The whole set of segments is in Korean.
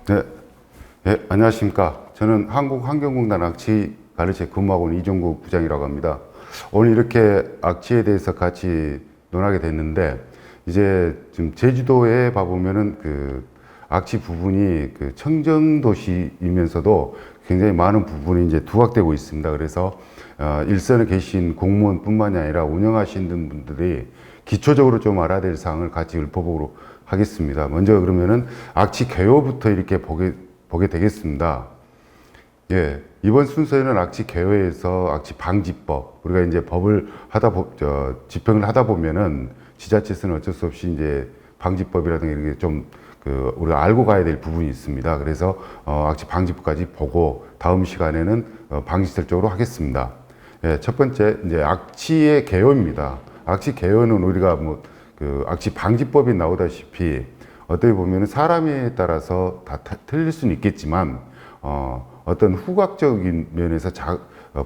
네, 네, 안녕하십니까. 저는 한국환경공단 악취관리체 근무하고 있는 이종국 부장이라고 합니다. 오늘 이렇게 악취에 대해서 같이 논하게 됐는데, 이제 지금 제주도에 봐보면은 악취 부분이 청정도시이면서도 굉장히 많은 부분이 이제 두각되고 있습니다. 그래서 일선에 계신 공무원뿐만이 아니라 운영하시는 분들이 기초적으로 좀 알아야 될 사항을 같이 읊어보도록 하겠습니다. 먼저 그러면은 악취 개요부터 이렇게 보게 되겠습니다. 예, 이번 순서에는 악취 개요에서 악취 방지법, 우리가 이제 집행을 하다 보면은 지자체에서는 어쩔 수 없이 이제 방지법이라든가 이렇게 좀 우리가 알고 가야 될 부분이 있습니다. 그래서 악취 방지법까지 보고 다음 시간에는 방지설 쪽으로 하겠습니다. 예, 첫 번째 이제 악취의 개요입니다. 악취 개요는 우리가 악취 방지법이 나오다시피 어떻게 보면 사람에 따라서 다 틀릴 수는 있겠지만 어떤 후각적인 면에서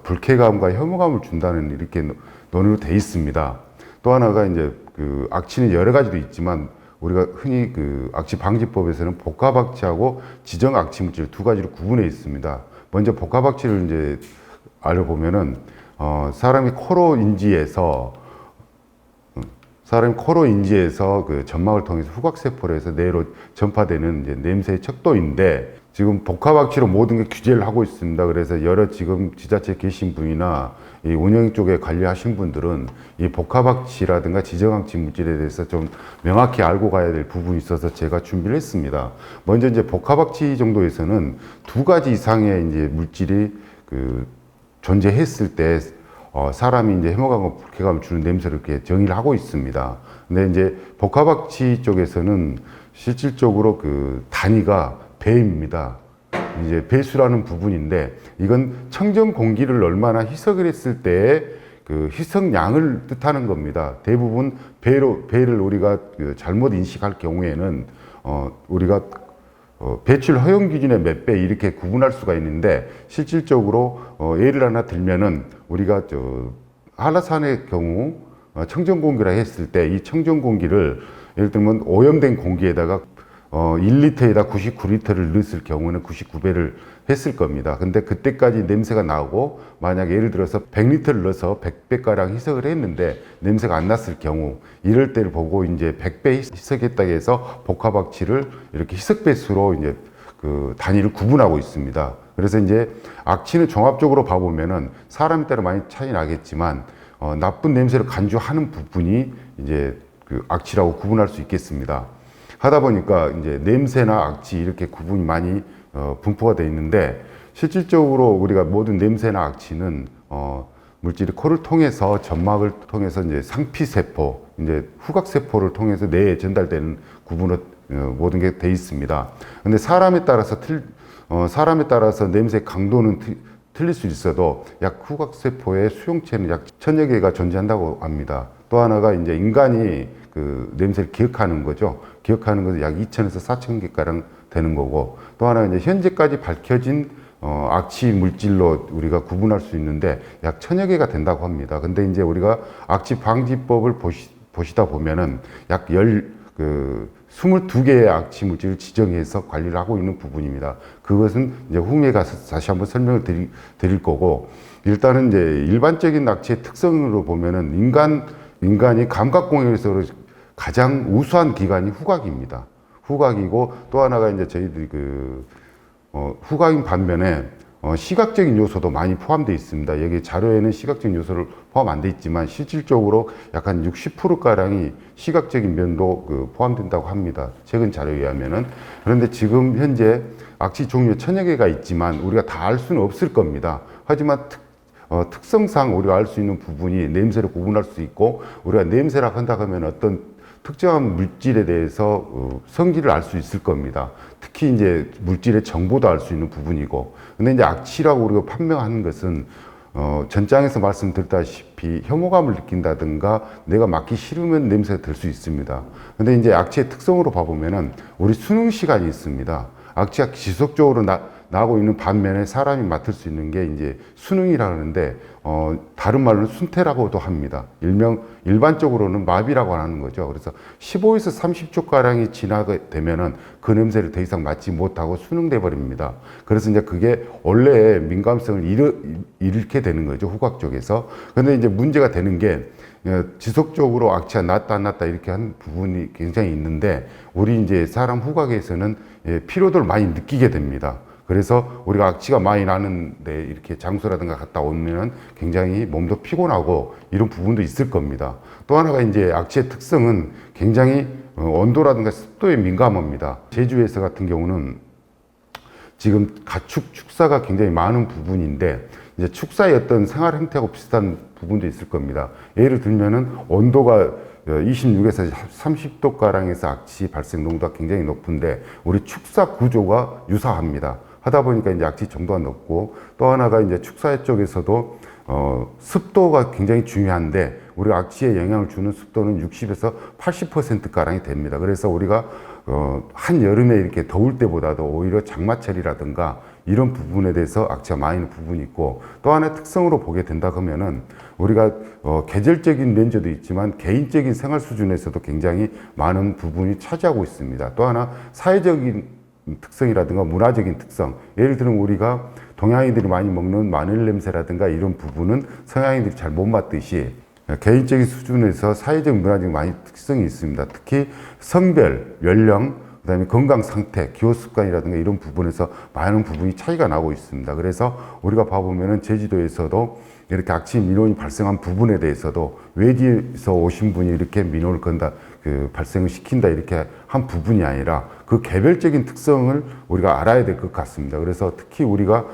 불쾌감과 혐오감을 준다는 이렇게 논의로 돼 있습니다. 또 하나가 이제 악취는 여러 가지도 있지만 우리가 흔히 악취 방지법에서는 복합악취하고 지정 악취 물질 두 가지로 구분해 있습니다. 먼저 복합악취를 이제 알아보면은 사람이 코로 인지해서 점막을 통해서 후각세포로 해서 뇌로 전파되는 이제 냄새의 척도인데, 지금 복합악취로 모든 게 규제를 하고 있습니다. 그래서 여러 지금 지자체에 계신 분이나 이 운영 쪽에 관리하신 분들은 이 복합악취라든가 지정악취 물질에 대해서 좀 명확히 알고 가야 될 부분이 있어서 제가 준비를 했습니다. 먼저 이제 복합악취 정도에서는 두 가지 이상의 이제 물질이 존재했을 때 사람이 이제 혐오감과 불쾌감을 주는 냄새를 이렇게 정의를 하고 있습니다. 근데 이제 복합악취 쪽에서는 실질적으로 단위가 배입니다. 이제 배수라는 부분인데, 이건 청정 공기를 얼마나 희석을 했을 때의 희석량을 뜻하는 겁니다. 대부분 배를 우리가 잘못 인식할 경우에는 우리가 배출 허용 기준의 몇 배 이렇게 구분할 수가 있는데, 실질적으로 예를 하나 들면은 우리가 한라산의 경우 청정 공기라 했을 때 이 청정 공기를 예를 들면 오염된 공기에다가 1리터에다 99리터를 넣었을 경우는 99배를 했을 겁니다. 근데 그때까지 냄새가 나고, 만약에 예를 들어서 100리터를 넣어서 100배가량 희석을 했는데 냄새가 안 났을 경우, 이럴 때를 보고 이제 100배 희석했다고 해서 복합악취를 이렇게 희석배수로 이제 단위를 구분하고 있습니다. 그래서 이제 악취는 종합적으로 봐보면은 사람에 따라 많이 차이 나겠지만, 나쁜 냄새를 간주하는 부분이 이제 악취라고 구분할 수 있겠습니다. 하다 보니까 이제 냄새나 악취 이렇게 구분이 많이 분포가 되어 있는데, 실질적으로 우리가 모든 냄새나 악취는 물질이 코를 통해서 점막을 통해서 이제 상피세포, 이제 후각세포를 통해서 뇌에 전달되는 구분으로 모든 게 되어 있습니다. 근데 사람에 따라서 냄새 강도는 틀릴 수 있어도 약 후각세포의 수용체는 약 1000여 개가 존재한다고 합니다. 또 하나가 이제 인간이 냄새를 기억하는 거죠. 기억하는 것은 약 2000에서 4000개가량 되는 거고, 또 하나 이제 현재까지 밝혀진 악취 물질로 우리가 구분할 수 있는데 약 1000여 개가 된다고 합니다. 근데 이제 우리가 악취 방지법을 보시다 보면은 약 22개의 악취 물질을 지정해서 관리를 하고 있는 부분입니다. 그것은 이제 후미에 가서 다시 한번 설명을 드릴 거고, 일단은 이제 일반적인 악취의 특성으로 보면은 인간이 감각공유에서 가장 우수한 기관이 후각입니다. 후각이고, 또 하나가 이제 저희들이 후각인 반면에 시각적인 요소도 많이 포함되어 있습니다. 여기 자료에는 시각적인 요소를 포함 안 돼 있지만 실질적으로 약간 60%가량이 시각적인 면도 포함된다고 합니다. 최근 자료에 의하면은. 그런데 지금 현재 악취 종류 1000여 개가 있지만 우리가 다 알 수는 없을 겁니다. 하지만 특성상 우리가 알 수 있는 부분이 냄새를 구분할 수 있고, 우리가 냄새라 한다 하면 어떤 특정한 물질에 대해서 성질을 알 수 있을 겁니다. 특히 이제 물질의 정보도 알 수 있는 부분이고, 근데 이제 악취라고 우리가 판명하는 것은 전장에서 말씀드렸다시피 혐오감을 느낀다든가 내가 맡기 싫으면 냄새가 들 수 있습니다. 근데 이제 악취의 특성으로 봐보면은 우리 수능 시간이 있습니다. 악취가 지속적으로 나고 있는 반면에 사람이 맡을 수 있는 게 이제 수능이라 하는데, 다른 말로는 순태라고도 합니다. 일반적으로는 마비라고 하는 거죠. 그래서 15에서 30초 가량이 지나게 되면은 그 냄새를 더 이상 맡지 못하고 수능돼 버립니다. 그래서 이제 그게 원래 민감성을 잃게 되는 거죠. 후각 쪽에서. 근데 이제 문제가 되는 게 지속적으로 악취가 났다 안 났다 이렇게 한 부분이 굉장히 있는데, 우리 이제 사람 후각에서는 피로도를 많이 느끼게 됩니다. 그래서 우리가 악취가 많이 나는데 이렇게 장소라든가 갔다 오면 굉장히 몸도 피곤하고 이런 부분도 있을 겁니다. 또 하나가 이제 악취의 특성은 굉장히 온도라든가 습도에 민감합니다. 제주에서 같은 경우는 지금 가축 축사가 굉장히 많은 부분인데, 이제 축사의 어떤 생활 형태하고 비슷한 부분도 있을 겁니다. 예를 들면은 온도가 26에서 30도 가량에서 악취 발생 농도가 굉장히 높은데, 우리 축사 구조가 유사합니다. 하다 보니까 이제 악취 정도가 높고, 또 하나가 이제 축사 쪽에서도 습도가 굉장히 중요한데, 우리가 악취에 영향을 주는 습도는 60에서 80% 가량이 됩니다. 그래서 우리가 한여름에 이렇게 더울 때보다도 오히려 장마철이라든가 이런 부분에 대해서 악취가 많이 있는 부분이 있고, 또 하나의 특성으로 보게 된다 그러면은 우리가 계절적인 면제도 있지만 개인적인 생활 수준에서도 굉장히 많은 부분이 차지하고 있습니다. 또 하나 사회적인 특성이라든가 문화적인 특성, 예를 들면 우리가 동양인들이 많이 먹는 마늘 냄새라든가 이런 부분은 서양인들이 잘 못 맡듯이 개인적인 수준에서 사회적 문화적 많이 특성이 있습니다. 특히 성별, 연령, 그다음에 건강 상태, 기호 습관이라든가 이런 부분에서 많은 부분이 차이가 나고 있습니다. 그래서 우리가 봐보면은 제주도에서도 이렇게 악취 민원이 발생한 부분에 대해서도 외지에서 오신 분이 이렇게 민원을 건다, 발생을 시킨다 이렇게 한 부분이 아니라 그 개별적인 특성을 우리가 알아야 될 것 같습니다. 그래서 특히 우리가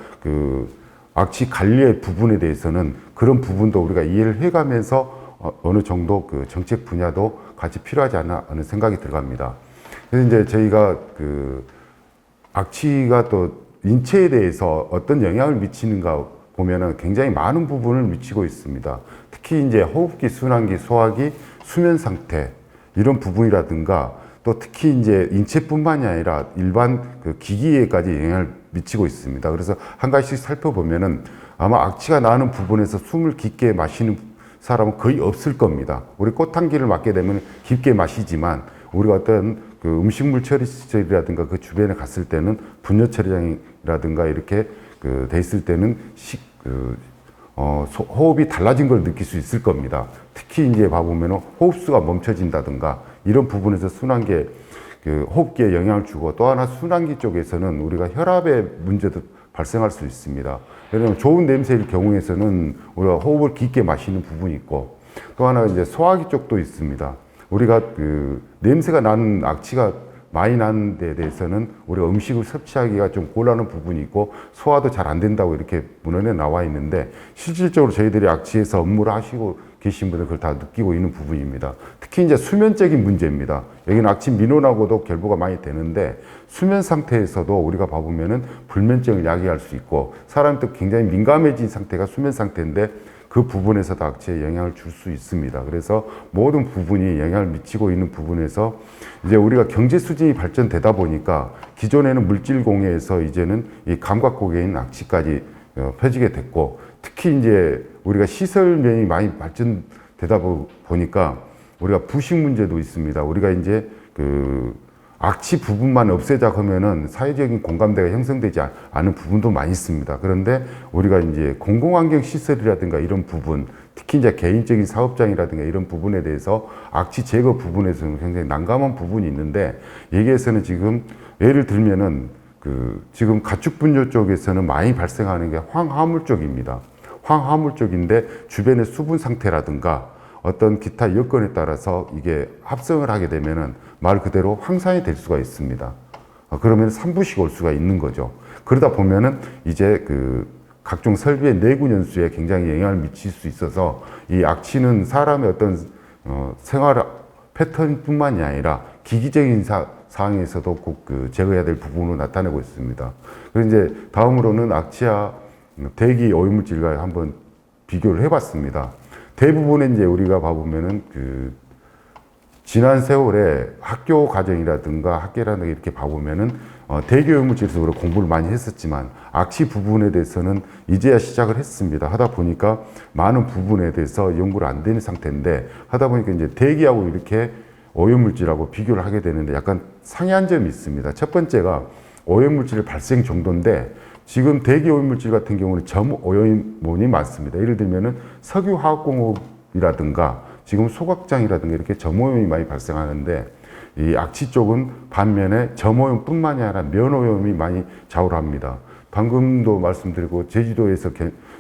악취 관리의 부분에 대해서는 그런 부분도 우리가 이해를 해가면서 어느 정도 정책 분야도 같이 필요하지 않나 하는 생각이 들어갑니다. 그래서 이제 저희가 악취가 또 인체에 대해서 어떤 영향을 미치는가 보면은 굉장히 많은 부분을 미치고 있습니다. 특히 이제 호흡기, 순환기, 소화기, 수면 상태 이런 부분이라든가, 또 특히 이제 인체뿐만이 아니라 일반 기기에까지 영향을 미치고 있습니다. 그래서 한 가지씩 살펴보면은 아마 악취가 나는 부분에서 숨을 깊게 마시는 사람은 거의 없을 겁니다. 우리 꽃향기를 맡게 되면 깊게 마시지만, 우리가 어떤 음식물 처리 시설이라든가 그 주변에 갔을 때는 분뇨 처리장이라든가 이렇게 돼 있을 때는 호흡이 달라진 걸 느낄 수 있을 겁니다. 특히 이제 봐보면 호흡수가 멈춰진다든가 이런 부분에서 순환기에 호흡기에 영향을 주고, 또 하나 순환기 쪽에서는 우리가 혈압의 문제도 발생할 수 있습니다. 왜냐하면 좋은 냄새일 경우에서는 우리가 호흡을 깊게 마시는 부분이 있고, 또 하나 이제 소화기 쪽도 있습니다. 우리가 냄새가 나는 악취가 많이 나는 데 대해서는 우리가 음식을 섭취하기가 좀 곤란한 부분이 있고 소화도 잘 안 된다고 이렇게 문헌에 나와 있는데, 실질적으로 저희들이 악취에서 업무를 하시고 계신 분들 그걸 다 느끼고 있는 부분입니다. 특히 이제 수면적인 문제입니다. 여기는 악취 민원하고도 결부가 많이 되는데, 수면 상태에서도 우리가 봐보면은 불면증을 야기할 수 있고, 사람이 또 굉장히 민감해진 상태가 수면 상태인데 그 부분에서도 악취에 영향을 줄 수 있습니다. 그래서 모든 부분이 영향을 미치고 있는 부분에서 이제 우리가 경제 수준이 발전되다 보니까 기존에는 물질 공해에서 이제는 이 감각고개에 있는 악취까지 펴지게 됐고, 특히 이제 우리가 시설면이 많이 발전되다 보니까 우리가 부식 문제도 있습니다. 우리가 이제 악취 부분만 없애자 하면은 사회적인 공감대가 형성되지 않은 부분도 많이 있습니다. 그런데 우리가 이제 공공환경 시설이라든가 이런 부분, 특히 이제 개인적인 사업장이라든가 이런 부분에 대해서 악취 제거 부분에서는 굉장히 난감한 부분이 있는데, 여기에서는 지금 예를 들면은 지금 가축 분뇨 쪽에서는 많이 발생하는 게 황화물 쪽입니다. 황화물 쪽인데 주변의 수분 상태라든가 어떤 기타 여건에 따라서 이게 합성을 하게 되면은 말 그대로 황산이 될 수가 있습니다. 그러면 산부식 올 수가 있는 거죠. 그러다 보면은 이제 각종 설비의 내구 연수에 굉장히 영향을 미칠 수 있어서, 이 악취는 사람의 어떤 생활 패턴뿐만이 아니라 기기적인 상황에서도 꼭 제거해야 될 부분으로 나타내고 있습니다. 그리고 이제 다음으로는 악취와 대기 오염물질과 한번 비교를 해봤습니다. 대부분의 이제 우리가 봐보면은 지난 세월에 학교 과정이라든가 학계라든가 이렇게 봐보면은 대기 오염물질에서 우리가 공부를 많이 했었지만 악취 부분에 대해서는 이제야 시작을 했습니다. 하다 보니까 많은 부분에 대해서 연구를 안 되는 상태인데 하다 보니까 이제 대기하고 이렇게 오염물질하고 비교를 하게 되는데 약간 상이한 점이 있습니다. 첫 번째가 오염물질 발생 정도인데 지금 대기 오염물질 같은 경우는 점 오염원이 많습니다. 예를 들면은 석유화학공업이라든가 지금 소각장이라든가 이렇게 점오염이 많이 발생하는데 이 악취 쪽은 반면에 점오염뿐만이 아니라 면오염이 많이 좌우합니다. 방금도 말씀드리고 제주도에서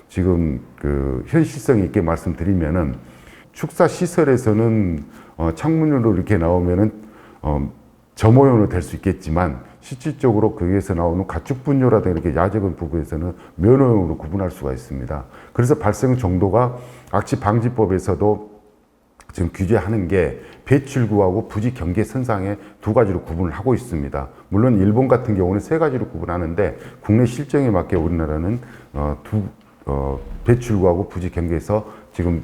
지금 그 현실성 있게 말씀드리면은 축사 시설에서는 창문으로 이렇게 나오면은 점오염으로 될 수 있겠지만 실질적으로 거기에서 나오는 가축 분뇨라든가 이렇게 야적은 부분에서는 면오염으로 구분할 수가 있습니다. 그래서 발생 정도가 악취 방지법에서도 지금 규제하는 게 배출구하고 부지 경계 선상에 두 가지로 구분을 하고 있습니다. 물론 일본 같은 경우는 세 가지로 구분하는데 국내 실정에 맞게 우리나라는 배출구하고 부지 경계에서 지금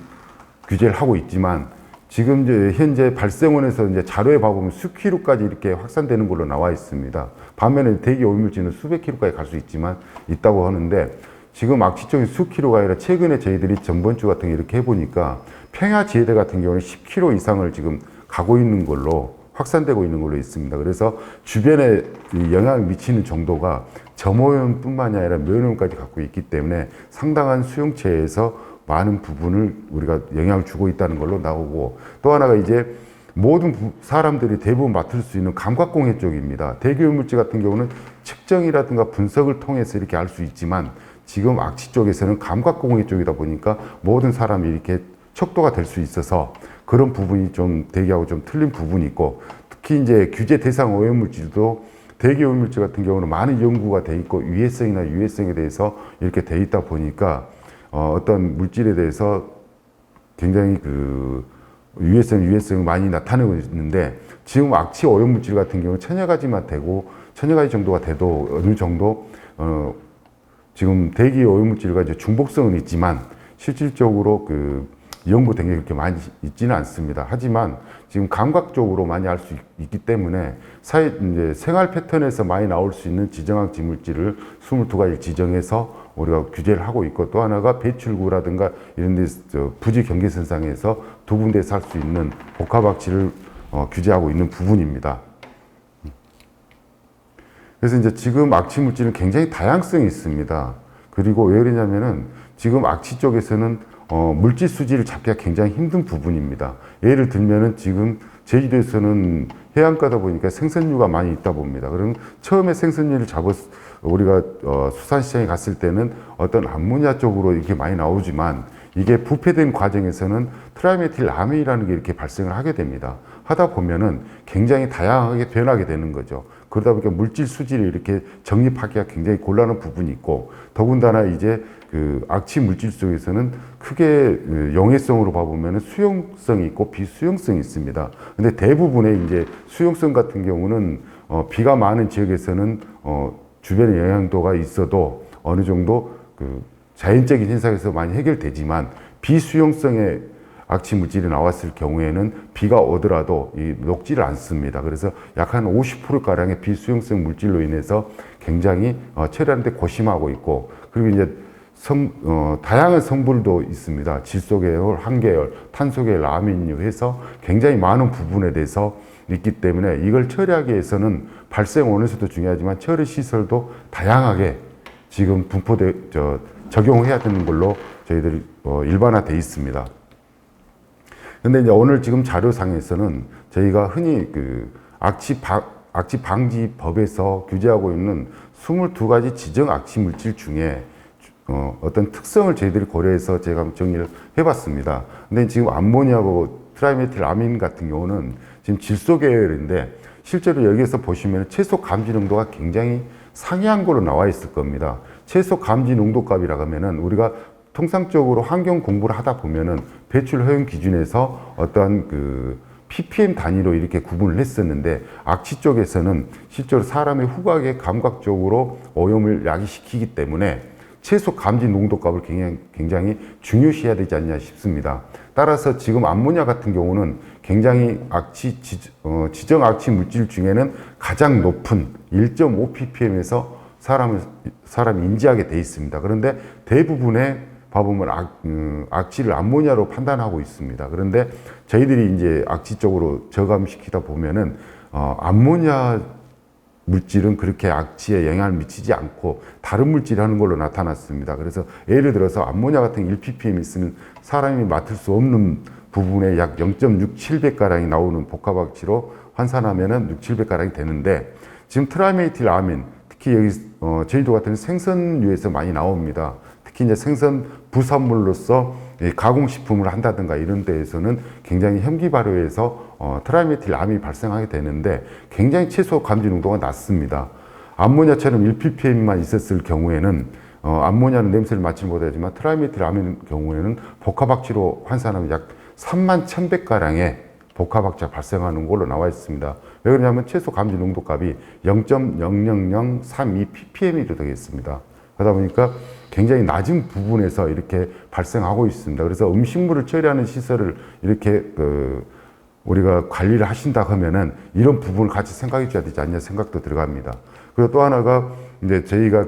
규제를 하고 있지만 지금 이제 현재 발생원에서 이제 자료에 봐보면 수킬로까지 이렇게 확산되는 걸로 나와 있습니다. 반면에 대기 오염물질은 수백 킬로까지 갈 수 있지만 있다고 하는데 지금 악취적인 수킬로가 아니라 최근에 저희들이 전번주 같은 게 이렇게 해보니까 평야 지해대 같은 경우는 10km 이상을 지금 가고 있는 걸로 확산되고 있는 걸로 있습니다. 그래서 주변에 영향을 미치는 정도가 점오염뿐만이 아니라 면오염까지 갖고 있기 때문에 상당한 수용체에서 많은 부분을 우리가 영향을 주고 있다는 걸로 나오고 또 하나가 이제 모든 사람들이 대부분 맡을 수 있는 감각공해 쪽입니다. 대기오염물질 같은 경우는 측정이라든가 분석을 통해서 이렇게 알 수 있지만 지금 악취 쪽에서는 감각공해 쪽이다 보니까 모든 사람이 이렇게 척도가 될 수 있어서 그런 부분이 좀 대기하고 좀 틀린 부분이 있고 특히 이제 규제 대상 오염물질도 대기 오염물질 같은 경우는 많은 연구가 돼 있고 위해성이나 유해성에 대해서 이렇게 돼 있다 보니까 어떤 물질에 대해서 굉장히 그 유해성이 많이 나타내고 있는데 지금 악취 오염물질 같은 경우는 천여 가지만 되고 천여 가지 정도가 돼도 어느 정도 지금 대기 오염물질과 이제 중복성은 있지만 실질적으로 그 연구된 게 그렇게 많이 있지는 않습니다. 하지만 지금 감각적으로 많이 알 수 있기 때문에 이제 생활 패턴에서 많이 나올 수 있는 지정학 지물질을 22가지 지정해서 우리가 규제를 하고 있고 또 하나가 배출구라든가 이런 데 부지 경계선상에서 두 군데에서 할 수 있는 복합악취를 규제하고 있는 부분입니다. 그래서 이제 지금 악취 물질은 굉장히 다양성이 있습니다. 그리고 왜 그러냐면은 지금 악취 쪽에서는 물질 수지를 잡기가 굉장히 힘든 부분입니다. 예를 들면은 지금 제주도에서는 해안가다 보니까 생선류가 많이 있다 봅니다. 그럼 처음에 생선류를 우리가 수산시장에 갔을 때는 어떤 암모니아 쪽으로 이렇게 많이 나오지만 이게 부패된 과정에서는 트라이메틸 아민이라는 게 이렇게 발생을 하게 됩니다. 하다 보면은 굉장히 다양하게 변하게 되는 거죠. 그러다 보니까 물질 수지를 이렇게 정립하기가 굉장히 곤란한 부분이 있고 더군다나 이제 그 악취 물질 속에서는 크게 용해성으로 봐보면 수용성이 있고 비수용성이 있습니다. 근데 대부분의 이제 수용성 같은 경우는 비가 많은 지역에서는 주변에 영향도가 있어도 어느 정도 그 자연적인 현상에서 많이 해결되지만 비수용성의 악취 물질이 나왔을 경우에는 비가 오더라도 녹지를 않습니다. 그래서 약 한 50%가량의 비수용성 물질로 인해서 굉장히 처리하는데 고심하고 있고 그리고 이제 다양한 성분도 있습니다. 질소계열, 항계열, 탄소계열, 아민류 해서 굉장히 많은 부분에 대해서 있기 때문에 이걸 처리하기 위해서는 발생 원에서도 중요하지만 처리 시설도 다양하게 지금 적용해야 되는 걸로 저희들이 일반화되어 있습니다. 근데 이제 오늘 지금 자료상에서는 저희가 흔히 그 악취 방지법에서 규제하고 있는 22가지 지정 악취 물질 중에 어떤 특성을 저희들이 고려해서 제가 정리를 해봤습니다. 근데 지금 암모니아하고 트라이메틸 아민 같은 경우는 지금 질소 계열인데 실제로 여기에서 보시면 최소 감지 농도가 굉장히 상이한 걸로 나와 있을 겁니다. 최소 감지 농도값이라고 하면은 우리가 통상적으로 환경 공부를 하다 보면은 배출 허용 기준에서 어떠한 그 ppm 단위로 이렇게 구분을 했었는데 악취 쪽에서는 실제로 사람의 후각에 감각적으로 오염을 야기시키기 때문에 채소 감지 농도값을 굉장히 중요시해야 되지 않냐 싶습니다. 따라서 지금 암모니아 같은 경우는 굉장히 지정 악취 물질 중에는 가장 높은 1.5ppm에서 사람이 인지하게 돼 있습니다. 그런데 대부분의 봐보면 악취를 암모니아로 판단하고 있습니다. 그런데 저희들이 이제 악취 쪽으로 저감시키다 보면은 암모니아 물질은 그렇게 악취에 영향을 미치지 않고 다른 물질이 하는 걸로 나타났습니다. 그래서 예를 들어서 암모니아 같은 1ppm 있으면 사람이 맡을 수 없는 부분에 약 0.67배가량이 나오는 복합악취로 환산하면은 6, 7배가량이 되는데, 지금 트라이메틸 아민, 특히 여기 제주도 같은 생선류에서 많이 나옵니다. 특히 이제 생선 부산물로서 가공식품을 한다든가 이런 데에서는 굉장히 혐기 발효해서 트라이메틸 암이 발생하게 되는데 굉장히 채소 감지 농도가 낮습니다. 암모니아처럼 1ppm만 있었을 경우에는 암모니아는 냄새를 맡지 못하지만 트라이메틸 암의 경우에는 복합악취로 환산하면 약 31,100가량의 복합악취가 발생하는 걸로 나와 있습니다. 왜 그러냐면 채소 감지 농도값이 0.00032ppm이 되겠습니다. 그러다 보니까 굉장히 낮은 부분에서 이렇게 발생하고 있습니다. 그래서 음식물을 처리하는 시설을 이렇게 우리가 관리를 하신다 하면은 이런 부분을 같이 생각해 줘야 되지 않냐 생각도 들어갑니다. 그리고 또 하나가 이제 저희가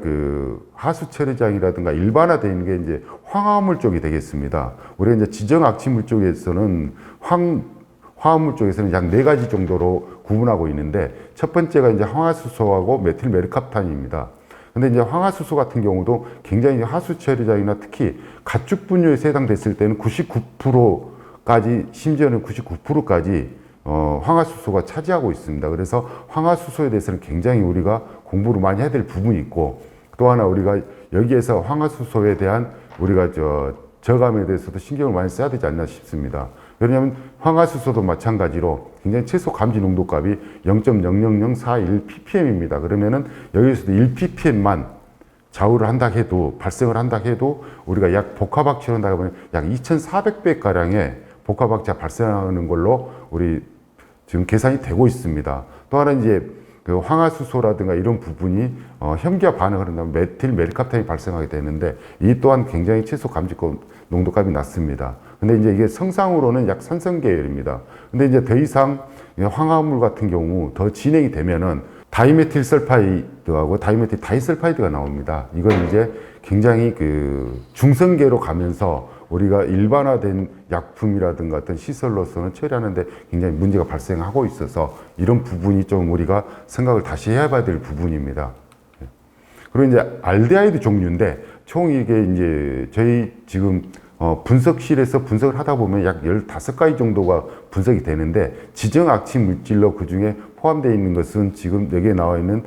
하수 처리장이라든가 일반화되어 있는 게 이제 황화물 쪽이 되겠습니다. 우리가 이제 지정 악취물 쪽에서는 화합물 쪽에서는 약 4가지 정도로 구분하고 있는데, 첫 번째가 이제 황화수소하고 메틸 메르캅탄입니다. 근데 이제 황화수소 같은 경우도 굉장히 하수 처리장이나 특히 가축 분뇨에서 해당됐을 때는 99%까지, 심지어는 99%까지 황화수소가 차지하고 있습니다. 그래서 황화수소에 대해서는 굉장히 우리가 공부를 많이 해야 될 부분이 있고, 또 하나 우리가 여기에서 황화수소에 대한 우리가 저감에 대해서도 신경을 많이 써야 되지 않나 싶습니다. 왜냐하면 황화수소도 마찬가지로 굉장히 채소 감지 농도값이 0.00041ppm입니다. 그러면은 여기서도 1ppm만 좌우를 한다 해도, 발생을 한다 해도 우리가 약 복합악취를 한다 보면 약 2,400배 가량의 복합악취가 발생하는 걸로 우리 지금 계산이 되고 있습니다. 또 하나 이제 황화수소라든가 이런 부분이 혐기와 반응을 한다면 메틸 메르캅탄이 발생하게 되는데, 이 또한 굉장히 채소 감지 농도값이 낮습니다. 근데 이제 이게 성상으로는 약 산성 계열입니다. 근데 이제 더 이상 황화물 같은 경우 더 진행이 되면은 다이메틸 설파이드하고 다이메틸 다이설파이드가 나옵니다. 이건 이제 굉장히 중성계로 가면서 우리가 일반화된 약품이라든가 어떤 시설로서는 처리하는데 굉장히 문제가 발생하고 있어서 이런 부분이 좀 우리가 생각을 다시 해봐야 될 부분입니다. 그리고 이제 알데하이드 종류인데, 총 이게 이제 저희 지금 분석실에서 분석을 하다 보면 약 15가지 정도가 분석이 되는데, 지정 악취 물질로 그 중에 포함되어 있는 것은 지금 여기에 나와 있는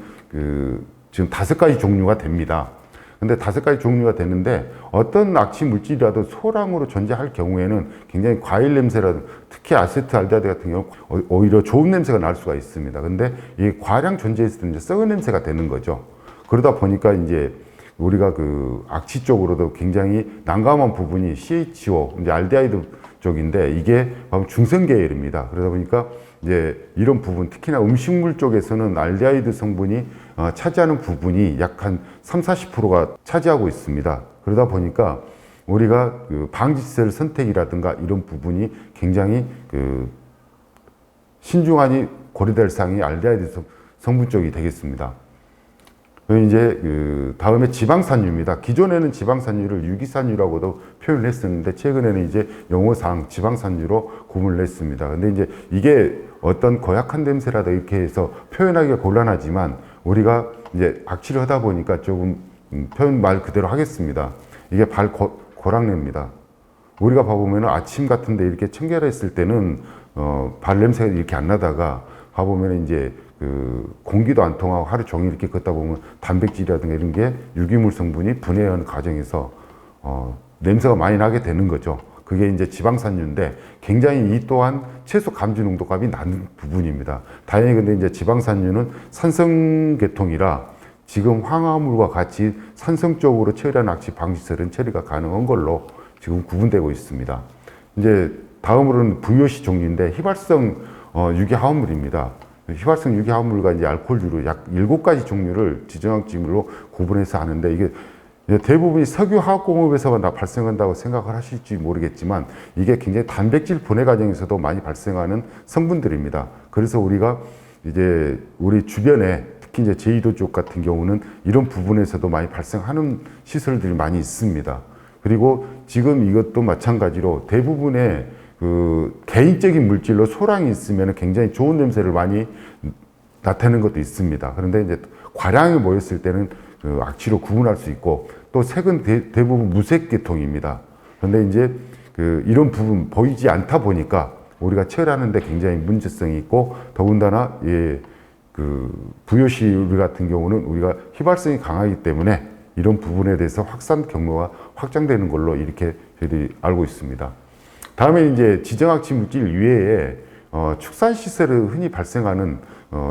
지금 5가지 종류가 됩니다. 근데 5가지 종류가 되는데, 어떤 악취 물질이라도 소량으로 존재할 경우에는 굉장히 과일 냄새라든가 특히 아세트알데하이드 같은 경우 오히려 좋은 냄새가 날 수가 있습니다. 근데 이게 과량 존재했을 때 이제 썩은 냄새가 되는 거죠. 그러다 보니까 이제 우리가 악취 쪽으로도 굉장히 난감한 부분이 CHO, 이제 알데하이드 쪽인데, 이게 중성 계열입니다. 그러다 보니까 이제 이런 부분, 특히나 음식물 쪽에서는 알데하이드 성분이 차지하는 부분이 약 한 30~40%가 차지하고 있습니다. 그러다 보니까 우리가 방지시설 선택이라든가 이런 부분이 굉장히 신중하니 고려될 사항이 알데하이드 성분 쪽이 되겠습니다. 이제 다음에 지방산유입니다. 기존에는 지방산유를 유기산유라고도 표현을 했었는데, 최근에는 이제 용어상 지방산유로 구분을 했습니다. 근데 이제 이게 어떤 고약한 냄새라도 이렇게 해서 표현하기가 곤란하지만, 우리가 이제 악취를 하다 보니까 조금 표현 말 그대로 하겠습니다. 이게 고랑내입니다. 우리가 봐보면 아침 같은데 이렇게 청결했을 때는 발 냄새가 이렇게 안 나다가 봐보면 이제 공기도 안 통하고 하루 종일 이렇게 걷다 보면 단백질이라든가 이런 게 유기물 성분이 분해하는 과정에서 냄새가 많이 나게 되는 거죠. 그게 이제 지방산유인데, 굉장히 이 또한 채소 감지 농도값이 낮은 부분입니다. 다행히 근데 이제 지방산유는 산성계통이라 지금 황화물과 같이 산성적으로 처리한 악취 방지설은 처리가 가능한 걸로 지금 구분되고 있습니다. 이제 다음으로는 VOC 종류인데, 휘발성 유기화합물입니다. 휘발성 유기화합물과 이제 알코올류로 약 7가지 종류를 지정학지물로 구분해서 하는데, 이게 대부분이 석유화학공업에서 발생한다고 생각을 하실지 모르겠지만 이게 굉장히 단백질 분해 과정에서도 많이 발생하는 성분들입니다. 그래서 우리가 이제 우리 주변에 특히 이제 제주도 쪽 같은 경우는 이런 부분에서도 많이 발생하는 시설들이 많이 있습니다. 그리고 지금 이것도 마찬가지로 대부분의 그 개인적인 물질로 소량이 있으면 굉장히 좋은 냄새를 많이 나타내는 것도 있습니다. 그런데 이제 과량이 모였을 때는 그 악취로 구분할 수 있고 또 색은 대부분 무색 계통입니다. 그런데 이제 그 이런 부분 보이지 않다 보니까 우리가 처리하는데 굉장히 문제성이 있고 더군다나 그 부요시 같은 경우는 우리가 휘발성이 강하기 때문에 이런 부분에 대해서 확산 경로가 확장되는 걸로 이렇게 저희들이 알고 있습니다. 다음에 이제 지정악취 물질 이외에 축산 시설에 흔히 발생하는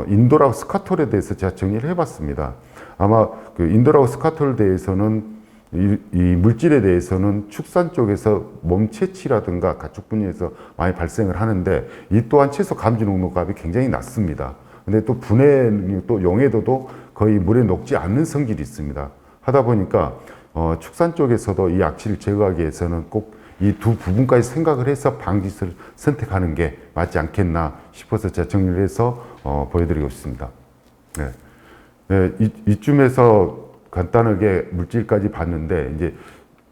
인도라고 스카톨에 대해서 제가 정리를 해봤습니다. 아마 그 인도라고 스카톨에 대해서는 이 물질에 대해서는 축산 쪽에서 몸 채취라든가 가축 분해에서 많이 발생을 하는데 이 또한 채소 감지 농도값이 굉장히 낮습니다. 근데 또 분해 또 용해도도 거의 물에 녹지 않는 성질이 있습니다. 하다 보니까 축산 쪽에서도 이 악취를 제거하기 위해서는 꼭 이 두 부분까지 생각을 해서 방지를 선택하는 게 맞지 않겠나 싶어서 제가 정리를 해서 보여드리고 있습니다. 네. 네, 이쯤에서 간단하게 물질까지 봤는데 이제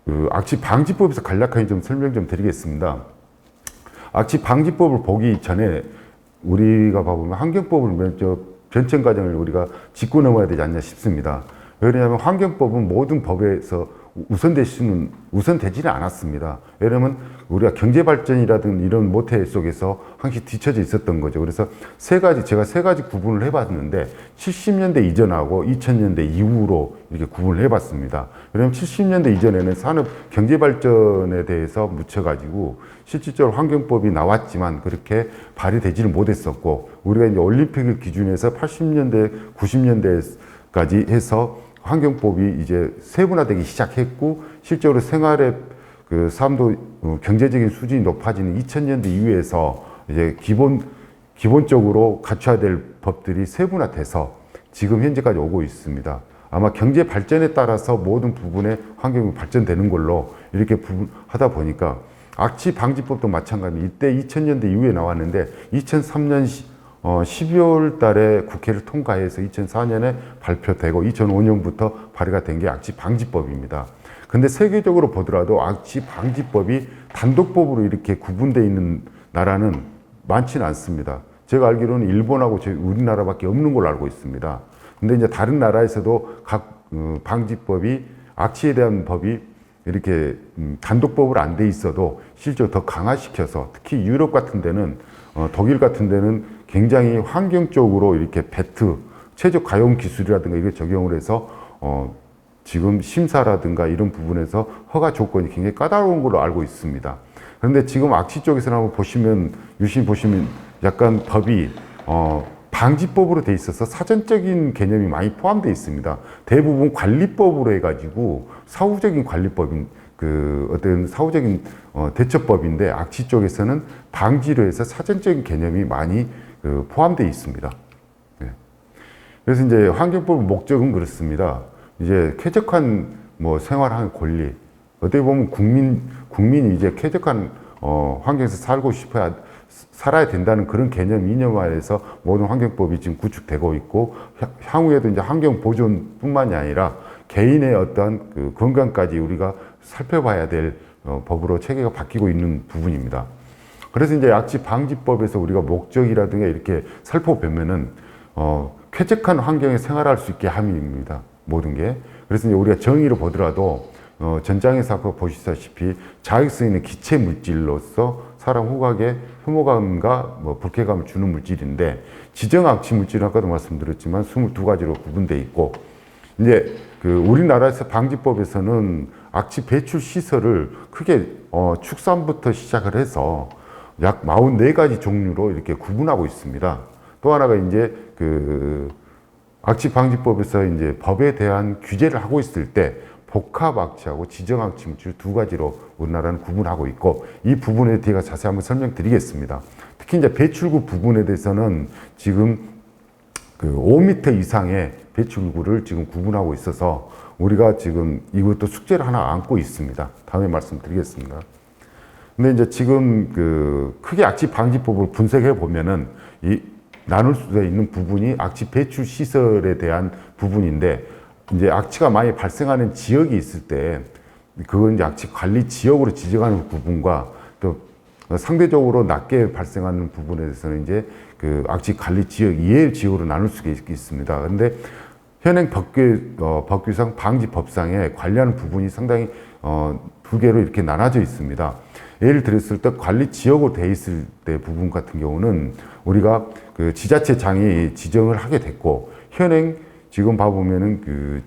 그 악취 방지법에서 간략하게 좀 설명 좀 드리겠습니다. 악취 방지법을 보기 전에 우리가 봐보면 환경법을 먼저 변천 과정을 우리가 짚고 넘어야 되지 않냐 싶습니다. 왜냐하면 환경법은 모든 법에서 우선되지는 않았습니다. 왜냐하면 우리가 경제발전이라든 이런 모태 속에서 항상 뒤처져 있었던 거죠. 그래서 제가 세 가지 구분을 해봤는데 70년대 이전하고 2000년대 이후로 이렇게 구분을 해봤습니다. 왜냐하면 70년대 이전에는 산업 경제발전에 대해서 묻혀가지고 실질적으로 환경법이 나왔지만 그렇게 발휘되지는 못했었고 우리가 이제 올림픽을 기준해서 80년대, 90년대까지 해서 환경법이 이제 세분화되기 시작했고 실제로 생활의 그 삶도 경제적인 수준이 높아지는 2000년대 이후에서 이제 기본적으로 갖춰야 될 법들이 세분화돼서 지금 현재까지 오고 있습니다. 아마 경제 발전에 따라서 모든 부분의 환경이 발전되는 걸로 이렇게 하다 보니까 악취 방지법도 마찬가지입니다. 이때 2000년대 이후에 나왔는데 2003년 12월 달에 국회를 통과해서 2004년에 발표되고 2005년부터 발의가 된 게 악취 방지법입니다. 근데 세계적으로 보더라도 악취 방지법이 단독법으로 이렇게 구분되어 있는 나라는 많지는 않습니다. 제가 알기로는 일본하고 우리나라밖에 없는 걸로 알고 있습니다. 근데 이제 다른 나라에서도 각 방지법이 악취에 대한 법이 이렇게 단독법으로 안 돼 있어도 실제로 더 강화시켜서 특히 유럽 같은 데는 독일 같은 데는 굉장히 환경적으로 이렇게 배트, 최적 가용 기술이라든가 이걸 적용을 해서 지금 심사라든가 이런 부분에서 허가 조건이 굉장히 까다로운 걸로 알고 있습니다. 그런데 지금 악취 쪽에서 한번 유심히 보시면 약간 법이 방지법으로 돼 있어서 사전적인 개념이 많이 포함되어 있습니다. 대부분 관리법으로 해가지고 사후적인 관리법인 어떤 사후적인 대처법인데 악취 쪽에서는 방지로 해서 사전적인 개념이 많이 포함되어 있습니다. 네. 그래서 이제 환경법 목적은 그렇습니다. 이제 쾌적한 생활하는 권리. 어떻게 보면 국민이 이제 쾌적한 환경에서 살아야 된다는 그런 개념 이념화해서 모든 환경법이 지금 구축되고 있고 향후에도 이제 환경 보존뿐만이 아니라 개인의 어떤 그 건강까지 우리가 살펴봐야 될 법으로 체계가 바뀌고 있는 부분입니다. 그래서 이제 악취 방지법에서 우리가 목적이라든가 이렇게 살펴보면은 쾌적한 환경에 생활할 수 있게 함입니다. 모든 게. 그래서 이제 우리가 정의로 보더라도 전장에서 아까 보시다시피 자극성있는 기체 물질로서 사람 후각에 혐오감과 불쾌감을 주는 물질인데 지정 악취 물질은 아까도 말씀드렸지만 22가지로 구분되어 있고 이제 우리나라에서 방지법에서는 악취 배출 시설을 크게 축산부터 시작을 해서 약 44가지 종류로 이렇게 구분하고 있습니다. 또 하나가 이제 악취 방지법에서 이제 법에 대한 규제를 하고 있을 때 복합 악취하고 지정 악취 물질 두 가지로 우리나라는 구분하고 있고 이 부분에 대해 자세히 한번 설명드리겠습니다. 특히 이제 배출구 부분에 대해서는 지금 그 5m 이상의 배출구를 지금 구분하고 있어서 우리가 지금 이것도 숙제를 하나 안고 있습니다. 다음에 말씀드리겠습니다. 근데 이제 지금 그 크게 악취 방지법을 분석해 보면은 이 나눌 수 있는 부분이 악취 배출 시설에 대한 부분인데, 이제 악취가 많이 발생하는 지역이 있을 때 그건 이제 악취 관리 지역으로 지정하는 부분과 또 상대적으로 낮게 발생하는 부분에 대해서는 이제 그 악취 관리 지역 이외의 지역으로 나눌 수가 있습니다. 근데 현행 법규상 방지법상에 관리하는 부분이 상당히 두 개로 이렇게 나눠져 있습니다. 예를 들었을 때 관리 지역으로 돼 있을 때 부분 같은 경우는 우리가 그 지자체장이 지정을 하게 됐고, 현행 지금 봐보면은 그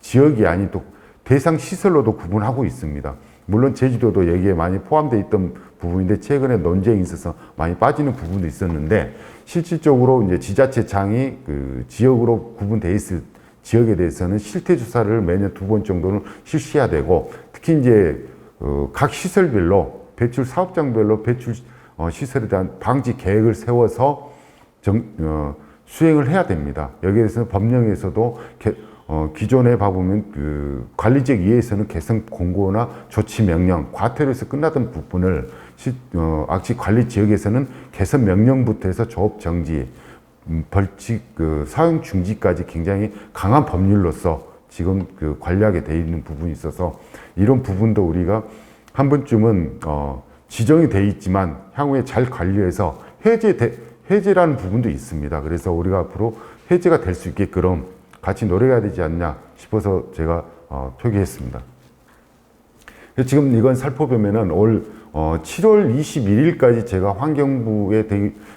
지역이 아닌 또 대상 시설로도 구분하고 있습니다. 물론 제주도도 여기에 많이 포함되어 있던 부분인데 최근에 논쟁이 있어서 많이 빠지는 부분도 있었는데, 실질적으로 이제 지자체장이 그 지역으로 구분되어 있을 지역에 대해서는 실태 조사를 매년 2번 정도는 실시해야 되고, 특히 이제 각 시설별로 배출 사업장별로 배출 시설에 대한 방지 계획을 세워서 수행을 해야 됩니다. 여기에 대해서는 법령에서도 기존에 봐보면 그 관리적 이해에서는 개선 공고나 조치 명령, 과태료에서 끝나던 부분을 악취 관리 지역에서는 개선 명령부터 해서 조업 정지, 벌칙, 사용 중지까지 굉장히 강한 법률로서 지금 그 관리하게 돼 있는 부분이 있어서, 이런 부분도 우리가 한 번쯤은 지정이 돼 있지만 향후에 잘 관리해서 해제라는 부분도 있습니다. 그래서 우리가 앞으로 해제가 될 수 있게끔 같이 노력해야 되지 않냐 싶어서 제가 표기했습니다. 지금 이건 살펴보면은 올 7월 21일까지 제가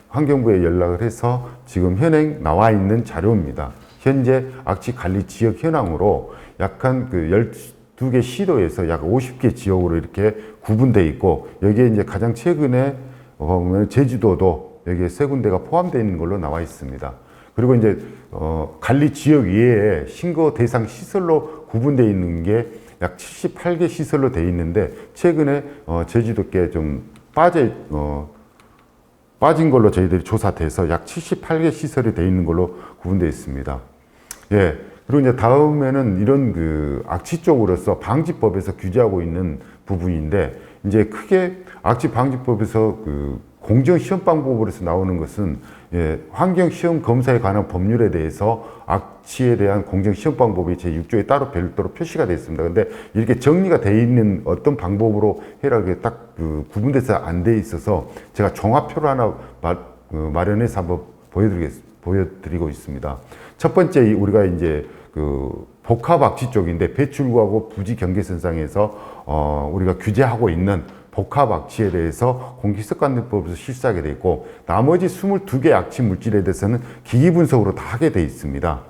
환경부에 연락을 해서 지금 현행 나와 있는 자료입니다. 현재 악취 관리 지역 현황으로 약한 그 12개 시도에서 약 50개 지역으로 이렇게 구분되어 있고, 여기에 이제 가장 최근에 보면 제주도도 여기에 세 군데가 포함되어 있는 걸로 나와 있습니다. 그리고 이제 관리 지역 이외에 신고 대상 시설로 구분되어 있는 게 약 78개 시설로 되어 있는데, 최근에 제주도께 좀 빠진 걸로 저희들이 조사돼서 약 78개 시설이 되어 있는 걸로 구분되어 있습니다. 예. 그리고 이제 다음에는 이런 그 악취 쪽으로서 방지법에서 규제하고 있는 부분인데, 이제 크게 악취 방지법에서 그 공정시험방법으로서 나오는 것은, 예, 환경시험 검사에 관한 법률에 대해서 악취에 대한 공정시험방법이 제6조에 따로 별도로 표시가 되어 있습니다. 근데 이렇게 정리가 되어 있는 어떤 방법으로 해라 딱 구분돼서 안 돼 있어서 제가 종합표를 하나 마련해서 한번 보여드리고 있습니다. 첫 번째, 우리가 이제 그 복합악취 쪽인데, 배출구하고 부지 경계선상에서 우리가 규제하고 있는 복합악취에 대해서 공기습관법에서 실시하게 되어 있고, 나머지 22개 악취 물질에 대해서는 기기 분석으로 다 하게 되어 있습니다.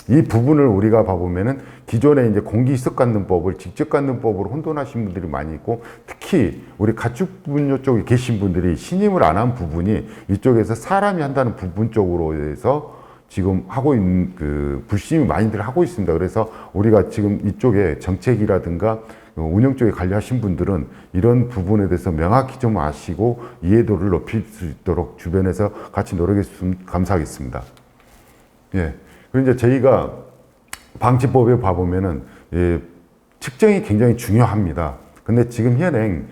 이 부분을 우리가 봐보면은 기존에 이제 공기습관법을 직접관법으로 혼돈하신 분들이 많이 있고, 특히 우리 가축분뇨 쪽에 계신 분들이 신임을 안 한 부분이 이쪽에서 사람이 한다는 부분 쪽으로 해서 지금 하고 있는 그 불신이 많이들 하고 있습니다. 그래서 우리가 지금 이쪽에 정책이라든가 운영 쪽에 관리하신 분들은 이런 부분에 대해서 명확히 좀 아시고 이해도를 높일 수 있도록 주변에서 같이 노력해 주시면 감사하겠습니다. 예. 그리고 이제 저희가 방지법에 봐보면은, 예, 측정이 굉장히 중요합니다. 근데 지금 현행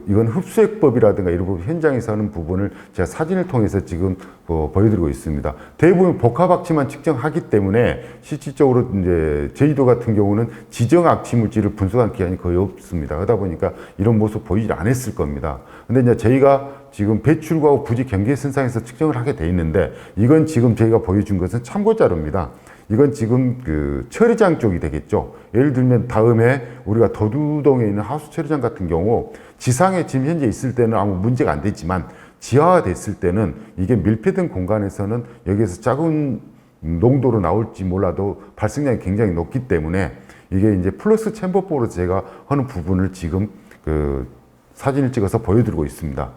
이건 흡수액법이라든가 이런 부분 현장에서 하는 부분을 제가 사진을 통해서 지금 보여드리고 있습니다. 대부분 복합악취만 측정하기 때문에 실질적으로 이제 제주도 같은 경우는 지정 악취 물질을 분석한 기간이 거의 없습니다. 그러다 보니까 이런 모습 보이지 않았을 겁니다. 근데 이제 저희가 지금 배출구하고 부지 경계선상에서 측정을 하게 돼 있는데, 이건 지금 저희가 보여준 것은 참고 자료입니다. 이건 지금 그 처리장 쪽이 되겠죠. 예를 들면 다음에 우리가 도두동에 있는 하수 처리장 같은 경우 지상에 지금 현재 있을 때는 아무 문제가 안 됐지만, 지하화 됐을 때는 이게 밀폐된 공간에서는 여기에서 작은 농도로 나올지 몰라도 발생량이 굉장히 높기 때문에 이게 이제 플러스 챔버법으로 제가 하는 부분을 지금 그 사진을 찍어서 보여드리고 있습니다.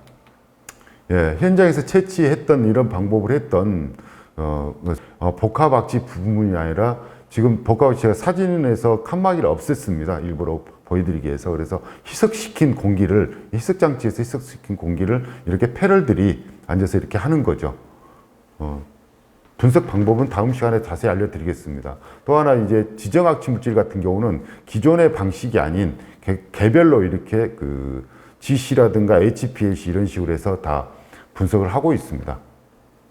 예, 현장에서 채취했던 이런 방법을 했던 복합악취 부분이 아니라, 지금 복합악취가 사진에서 칸막이를 없앴습니다. 일부러 보여드리기 위해서. 그래서 희석시킨 공기를, 희석장치에서 희석시킨 공기를 이렇게 패럴들이 앉아서 이렇게 하는 거죠. 분석 방법은 다음 시간에 자세히 알려드리겠습니다. 또 하나 이제 지정악취 물질 같은 경우는 기존의 방식이 아닌 개별로 이렇게 그 GC라든가 HPLC 이런 식으로 해서 다 분석을 하고 있습니다.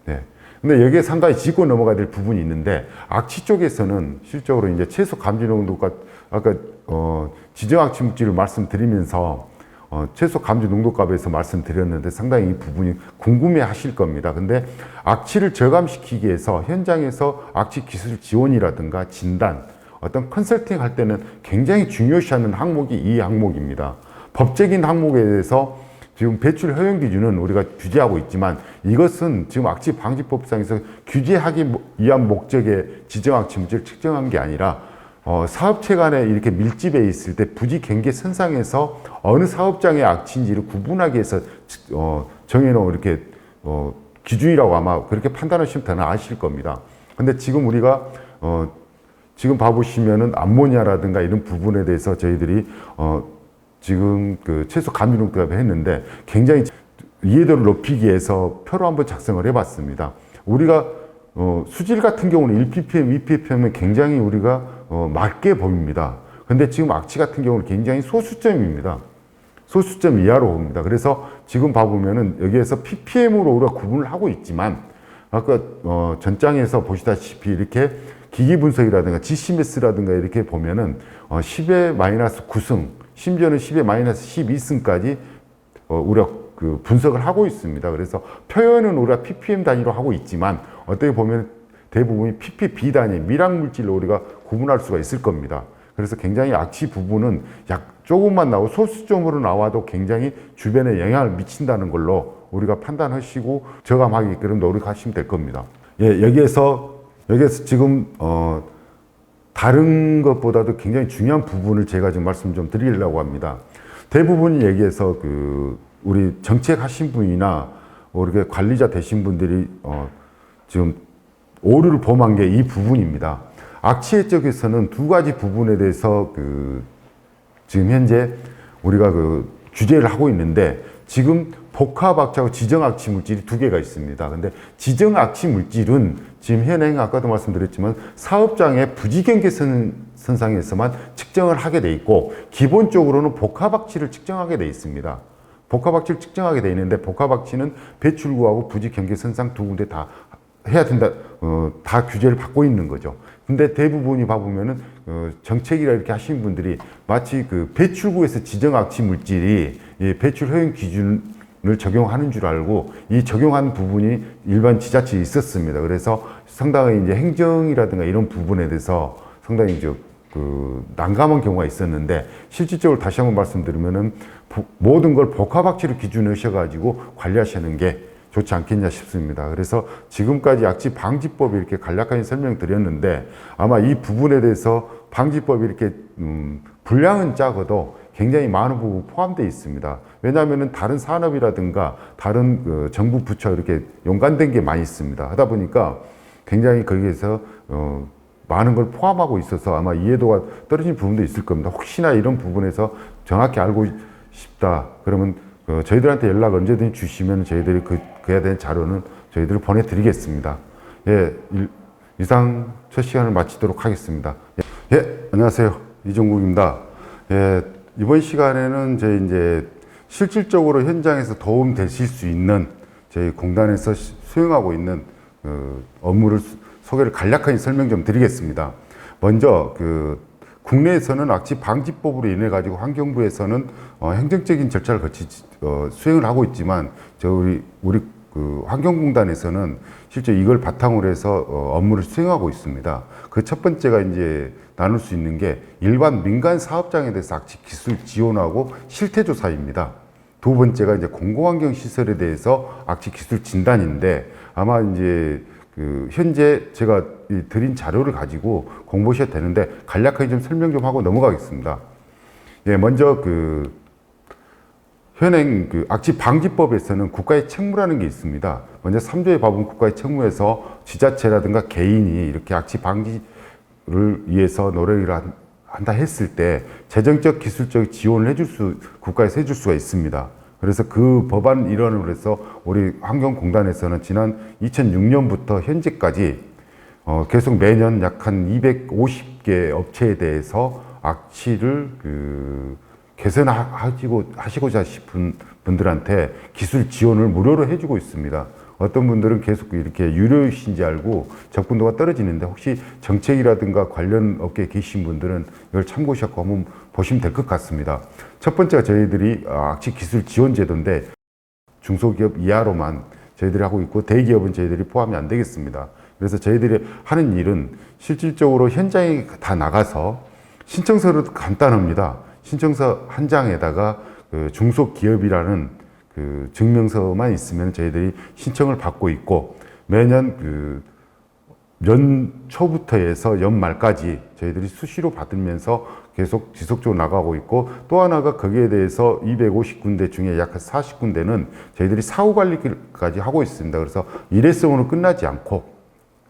네. 근데 여기에 상당히 짚고 넘어가야 될 부분이 있는데, 악취 쪽에서는 실적으로 이제 최소 감지 농도가 아까 지정 악취 물질을 말씀드리면서 최소 감지 농도값에서 말씀드렸는데 상당히 이 부분이 궁금해 하실 겁니다. 근데 악취를 저감시키기 위해서 현장에서 악취 기술 지원이라든가 진단, 어떤 컨설팅 할 때는 굉장히 중요시하는 항목이 이 항목입니다. 법적인 항목에 대해서 지금 배출 허용 기준은 우리가 규제하고 있지만, 이것은 지금 악취 방지법상에서 규제하기 위한 목적의 지정 악취 물질을 측정한 게 아니라 사업체 간에 이렇게 밀집해 있을 때 부지 경계 선상에서 어느 사업장의 악취인지를 구분하기 위해서 정해놓은 이렇게 기준이라고 아마 그렇게 판단하시면 되나 아실 겁니다. 근데 지금 우리가 지금 봐보시면은 암모니아라든가 이런 부분에 대해서 저희들이 지금 그 최소 감지 농도값을 했는데 굉장히 이해도를 높이기 위해서 표로 한번 작성을 해봤습니다. 우리가 수질 같은 경우는 1ppm, 2ppm은 굉장히 우리가 맞게 보입니다. 근데 지금 악취 같은 경우는 굉장히 소수점입니다. 소수점 이하로 봅니다. 그래서 지금 봐보면은 여기에서 ppm으로 우리가 구분을 하고 있지만, 아까 전장에서 보시다시피 이렇게 기기 분석이라든가 GCMS라든가 이렇게 보면은 10의 마이너스 9승, 심지어는 10의 마이너스 12승까지 우리가 그 분석을 하고 있습니다. 그래서 표현은 우리가 ppm 단위로 하고 있지만 어떻게 보면 대부분이 ppb 단위, 미락물질로 우리가 구분할 수가 있을 겁니다. 그래서 굉장히 악취 부분은 약 조금만 나오고 소수점으로 나와도 굉장히 주변에 영향을 미친다는 걸로 우리가 판단하시고 저감하게끔 노력하시면 될 겁니다. 예, 여기에서 지금 다른 것보다도 굉장히 중요한 부분을 제가 지금 말씀 좀 드리려고 합니다. 대부분 얘기해서 우리 정책하신 분이나 이렇게 관리자 되신 분들이 지금 오류를 범한 게 이 부분입니다. 악취의 쪽에서는 두 가지 부분에 대해서 지금 현재 우리가 규제를 하고 있는데, 지금 복합악취하고 지정악취 물질이 두 개가 있습니다. 근데 지정악취 물질은 지금 현행 아까도 말씀드렸지만 사업장의 부지경계 선상에서만 측정을 하게 돼 있고, 기본적으로는 복합악취를 측정하게 돼 있습니다. 복합악취를 측정하게 돼 있는데, 복합악취는 배출구하고 부지경계 선상 두 군데 다 해야 된다, 다 규제를 받고 있는 거죠. 근데 대부분이 봐보면은 정책이라 이렇게 하시는 분들이 마치 배출구에서 지정악취 물질이 배출 허용 기준을 적용하는 줄 알고 이 적용한 부분이 일반 지자체에 있었습니다. 그래서 상당히 이제 행정이라든가 이런 부분에 대해서 상당히 이제 난감한 경우가 있었는데, 실질적으로 다시 한번 말씀드리면은 모든 걸 복합악취를 기준으로 하셔가지고 관리하시는 게 좋지 않겠냐 싶습니다. 그래서 지금까지 악취 방지법이 이렇게 간략하게 설명드렸는데, 아마 이 부분에 대해서 방지법이 이렇게 분량은 작아도 굉장히 많은 부분 포함되어 있습니다. 왜냐하면 다른 산업이라든가 다른 정부 부처 이렇게 연관된 게 많이 있습니다. 하다 보니까 굉장히 거기에서 많은 걸 포함하고 있어서 아마 이해도가 떨어진 부분도 있을 겁니다. 혹시나 이런 부분에서 정확히 알고 싶다 그러면 저희들한테 연락 언제든지 주시면 저희들이 그에 대한 자료는 저희들이 보내드리겠습니다. 예, 이상 첫 시간을 마치도록 하겠습니다. 예, 안녕하세요. 이종국입니다. 예, 이번 시간에는 저희 이제 실질적으로 현장에서 도움 되실 수 있는 저희 공단에서 수행하고 있는 업무를 소개를 간략하게 설명 좀 드리겠습니다. 먼저 국내에서는 악취 방지법으로 인해 가지고 환경부에서는 행정적인 절차를 거치 수행을 하고 있지만, 우리 환경공단에서는 실제 이걸 바탕으로 해서 업무를 수행하고 있습니다. 그 첫 번째가 이제 나눌 수 있는 게 일반 민간 사업장에 대해서 악취 기술 지원하고 실태 조사입니다. 두 번째가 이제 공공환경 시설에 대해서 악취 기술 진단인데, 아마 이제 현재 제가 드린 자료를 가지고 공부하셔도 되는데 간략하게 좀 설명 좀 하고 넘어가겠습니다. 예, 먼저 현행 악취 방지법에서는 국가의 책무라는 게 있습니다. 먼저 3조의 법은 국가의 책무에서 지자체라든가 개인이 이렇게 악취 방지를 위해서 노력을 한다 했을 때 재정적 기술적 지원을 국가에서 해줄 수가 있습니다. 그래서 그 법안 일환으로 해서 우리 환경공단에서는 지난 2006년부터 현재까지 계속 매년 약 한 250개 업체에 대해서 악취를 개선하시고자 싶은 분들한테 기술 지원을 무료로 해주고 있습니다. 어떤 분들은 계속 이렇게 유료이신지 알고 접근도가 떨어지는데 혹시 정책이라든가 관련 업계에 계신 분들은 이걸 참고하셔서 한번 보시면 될 것 같습니다. 첫 번째가 저희들이 악취 기술 지원 제도인데 중소기업 이하로만 저희들이 하고 있고 대기업은 저희들이 포함이 안 되겠습니다. 그래서 저희들이 하는 일은 실질적으로 현장에 다 나가서 신청서도 간단합니다. 신청서 한 장에다가 중소기업이라는 증명서만 있으면 저희들이 신청을 받고 있고 매년 연 초부터 해서 연 말까지 저희들이 수시로 받으면서 계속 지속적으로 나가고 있고 또 하나가 거기에 대해서 250군데 중에 약 40군데는 저희들이 사후관리까지 하고 있습니다. 그래서 일회성으로 끝나지 않고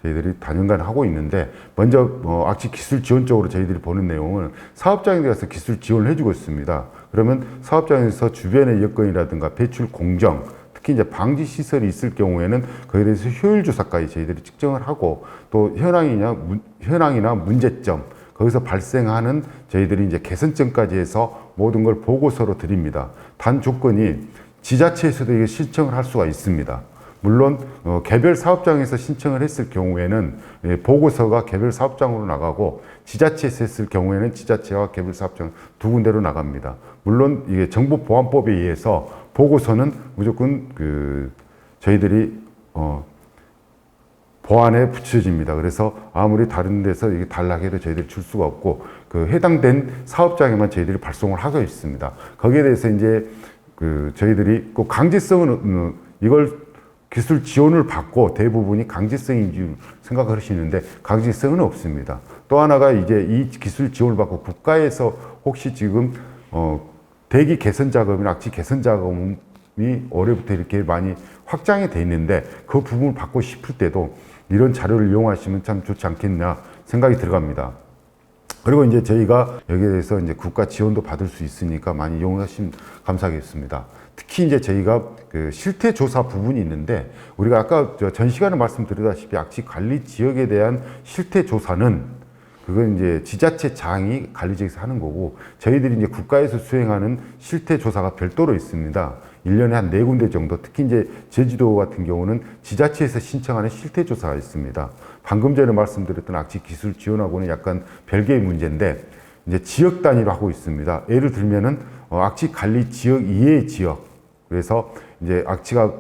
저희들이 단연간 하고 있는데 먼저 악취 기술 지원 쪽으로 저희들이 보는 내용은 사업장에 가서 기술 지원을 해주고 있습니다. 그러면 사업장에서 주변의 여건이라든가 배출 공정, 특히 이제 방지 시설이 있을 경우에는 거기에 대해서 효율 조사까지 저희들이 측정을 하고 또 현황이나 문제점 거기서 발생하는 저희들이 이제 개선점까지 해서 모든 걸 보고서로 드립니다. 단 조건이 지자체에서도 이게 신청을 할 수가 있습니다. 물론 개별 사업장에서 신청을 했을 경우에는 보고서가 개별 사업장으로 나가고 지자체에서 했을 경우에는 지자체와 개별 사업장 두 군데로 나갑니다. 물론 이게 정보보안법에 의해서 보고서는 무조건 저희들이 보안에 붙여집니다. 그래서 아무리 다른 데서 이게 달라고 해도 저희들이 줄 수가 없고 해당된 사업장에만 저희들이 발송을 하고 있습니다. 거기에 대해서 이제 저희들이 꼭 강제성은 이걸 기술 지원을 받고 대부분이 강제성인 줄 생각하시는데 강제성은 없습니다. 또 하나가 이제 이 기술 지원을 받고 국가에서 혹시 지금 대기 개선 작업이나 악취 개선 작업이 올해부터 이렇게 많이 확장이 돼 있는데 그 부분을 받고 싶을 때도 이런 자료를 이용하시면 참 좋지 않겠냐 생각이 들어갑니다. 그리고 이제 저희가 여기에 대해서 이제 국가 지원도 받을 수 있으니까 많이 이용하시면 감사하겠습니다. 특히 이제 저희가 실태 조사 부분이 있는데 우리가 아까 전 시간에 말씀드렸다시피 악취 관리 지역에 대한 실태 조사는 그건 이제 지자체장이 관리지역에서 하는 거고 저희들이 이제 국가에서 수행하는 실태 조사가 별도로 있습니다. 1년에 한 4군데 정도, 특히 이제 제주도 같은 경우는 지자체에서 신청하는 실태 조사가 있습니다. 방금 전에 말씀드렸던 악취 기술 지원하고는 약간 별개의 문제인데 이제 지역 단위로 하고 있습니다. 예를 들면은 악취 관리 지역 이외의 지역. 그래서 이제 악취가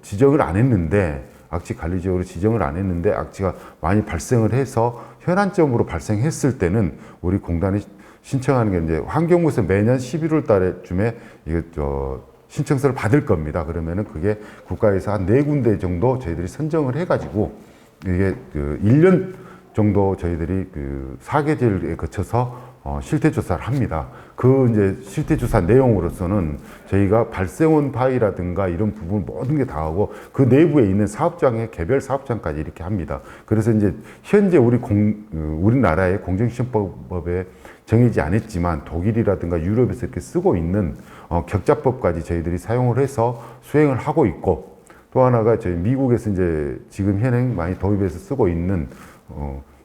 지정을 안 했는데 악취 관리 지역으로 지정을 안 했는데 악취가 많이 발생을 해서 현안점으로 발생했을 때는 우리 공단이 신청하는 게 이제 환경부에서 매년 11월 달에쯤에 이게 신청서를 받을 겁니다. 그러면은 그게 국가에서 한 4군데 정도 저희들이 선정을 해가지고 이게 1년 정도 저희들이 4계절에 거쳐서 실태조사를 합니다. 이제 실태조사 내용으로서는 저희가 발생원 바위라든가 이런 부분 모든 게 다 하고 그 내부에 있는 사업장의 개별 사업장까지 이렇게 합니다. 그래서 이제 현재 우리나라의 공정시험법에 정해지지 않았지만 독일이라든가 유럽에서 이렇게 쓰고 있는 격자법까지 저희들이 사용을 해서 수행을 하고 있고 또 하나가 저희 미국에서 이제 지금 현행 많이 도입해서 쓰고 있는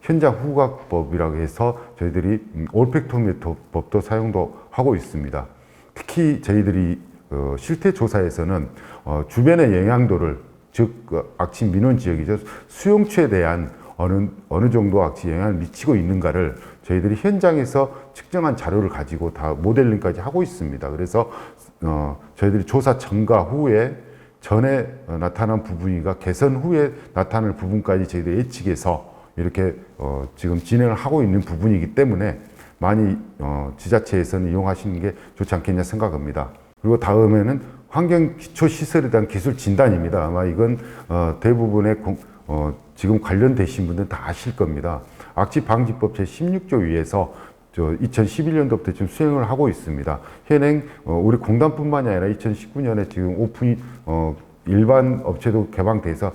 현장 후각법이라고 해서 저희들이 올팩토미터법도 사용도 하고 있습니다. 특히 저희들이 실태 조사에서는 주변의 영향도를 즉 악취 민원 지역이죠. 수용처에 대한 어느 정도 악취 영향을 미치고 있는가를 저희들이 현장에서 측정한 자료를 가지고 다 모델링까지 하고 있습니다. 그래서 저희들이 조사 전과 후에 전에 나타난 부분이가 개선 후에 나타날 부분까지 저희들이 예측해서 이렇게 지금 진행을 하고 있는 부분이기 때문에 많이 지자체에서는 이용하시는 게 좋지 않겠냐 생각합니다. 그리고 다음에는 환경 기초 시설에 대한 기술 진단입니다. 아마 이건 대부분의 지금 관련되신 분들은 다 아실 겁니다. 악취 방지법 제16조 위에서 2011년도부터 지금 수행을 하고 있습니다. 현행 우리 공단뿐만이 아니라 2019년에 지금 오픈이 일반 업체도 개방돼서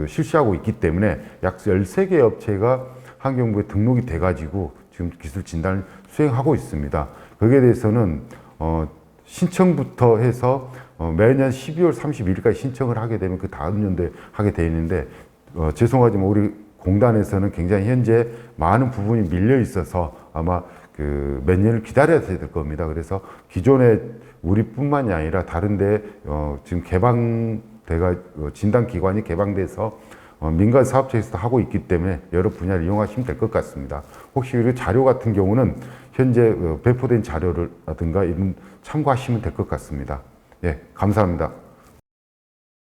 실시하고 있기 때문에 약 13개 업체가 환경부에 등록이 돼가지고 지금 기술 진단을 수행하고 있습니다. 거기에 대해서는 신청부터 해서 매년 12월 31일까지 신청을 하게 되면 그 다음 연도에 하게 되어 있는데 죄송하지만 우리 공단에서는 굉장히 현재 많은 부분이 밀려 있어서 아마 그 몇 년을 기다려야 될 겁니다. 그래서 기존에 우리뿐만이 아니라 다른데 지금 개방돼가 진단 기관이 개방돼서 민간 사업체에서도 하고 있기 때문에 여러 분야를 이용하시면 될 것 같습니다. 혹시 그 자료 같은 경우는 현재 배포된 자료라든가 이런 참고하시면 될 것 같습니다. 예, 감사합니다.